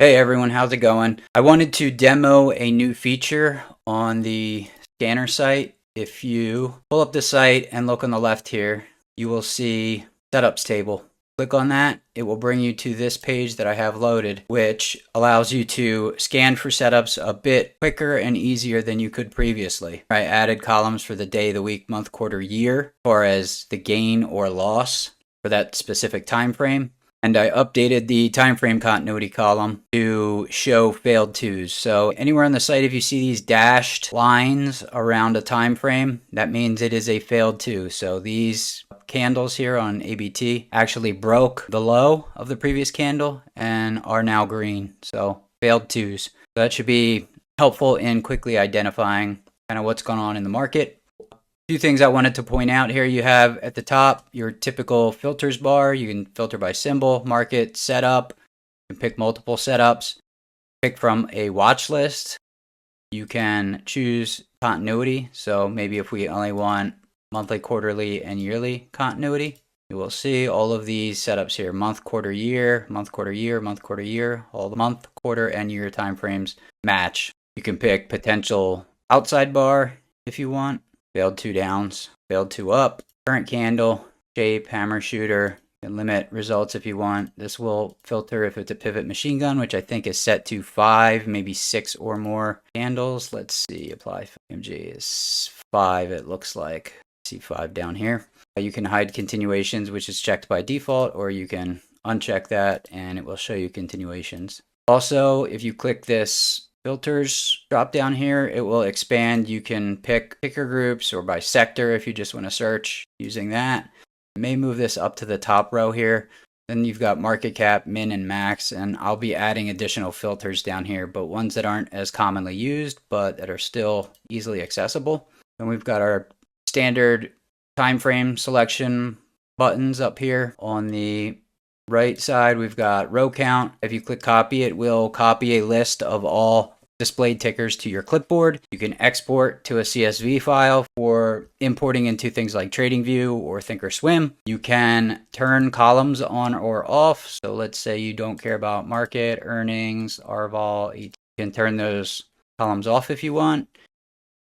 Hey everyone, how's it going? I wanted to demo a new feature on the scanner site. If you pull up the site and look on the left here, you will see setups table. Click on that, it will bring you to this page that I have loaded, which allows you to scan for setups a bit quicker and easier than you could previously. I added columns for the day, the week, month, quarter, year, as far as the gain or loss for that specific time frame. And I updated the time frame continuity column to show failed twos. So anywhere on the site, if you see these dashed lines around a time frame, that means it is a failed two. So these candles here on ABT actually broke the low of the previous candle and are now green. So failed twos. So that should be helpful in quickly identifying kind of what's going on in the market. Two things I wanted to point out here. You have at the top your typical filters bar. You can filter by symbol, market, setup. You can pick multiple setups. Pick from a watch list. You can choose continuity. So maybe if we only want monthly, quarterly, and yearly continuity, you will see all of these setups here. Month, quarter, year, month, quarter, year, month, quarter, year. All the month, quarter, and year timeframes match. You can pick potential outside bar if you want. Failed two downs, failed two up, current candle, shape, hammer shooter. You can limit results if you want. This will filter if it's a pivot machine gun, which I think is set to 5, maybe 6 or more candles. Let's see, apply MG is 5, it looks like. See 5 down here. You can hide continuations, which is checked by default, or you can uncheck that and it will show you continuations. Also, if you click this filters drop down here, it will expand. You can pick picker groups or by sector if you just want to search using that. I may move this up to the top row here. Then you've got market cap, min and max, and I'll be adding additional filters down here, but ones that aren't as commonly used but that are still easily accessible. Then we've got our standard time frame selection buttons up here. On the right side, we've got row count. If you click copy, it will copy a list of all displayed tickers to your clipboard. You can export to a CSV file for importing into things like TradingView or Thinkorswim. You can turn columns on or off. So let's say you don't care about market, earnings, RVOL. You can turn those columns off if you want.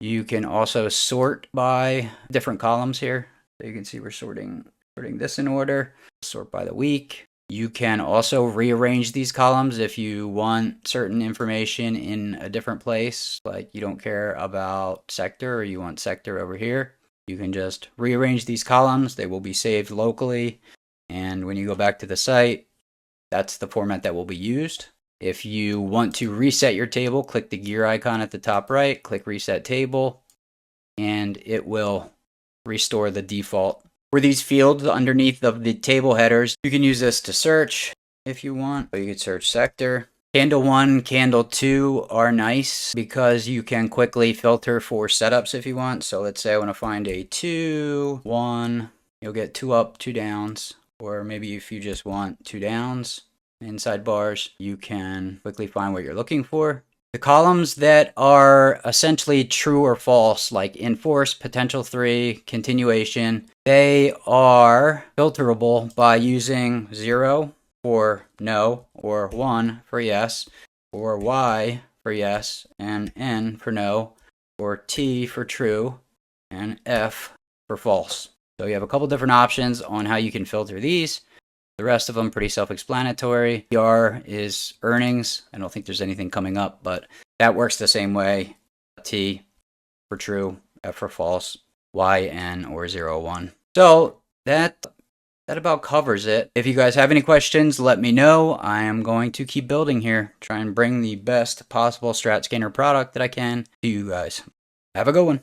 You can also sort by different columns here. So you can see we're sorting this in order. Sort by the week. You can also rearrange these columns if you want certain information in a different place, like you don't care about sector or you want sector over here. You can just rearrange these columns. They will be saved locally. And when you go back to the site, that's the format that will be used. If you want to reset your table, click the gear icon at the top right, click reset table, and it will restore the default. For these fields underneath of the table headers, you can use this to search if you want. So you could search sector. Candle 1, candle 2 are nice because you can quickly filter for setups if you want. So let's say I want to find a 2, 1, you'll get 2 up, 2 downs. Or maybe if you just want 2 downs inside bars, you can quickly find what you're looking for. The columns that are essentially true or false, like enforce, potential 3, continuation, they are filterable by using 0 for no, or 1 for yes, or Y for yes, and N for no, or T for true, and F for false. So you have a couple different options on how you can filter these. The rest of them pretty self-explanatory. R is earnings. I don't think there's anything coming up, but that works the same way. T for true, F for false, Y, N, or 0, 1. So that about covers it. If you guys have any questions, let me know. I am going to keep building here, try and bring the best possible StratScanner product that I can to you guys. Have a good one.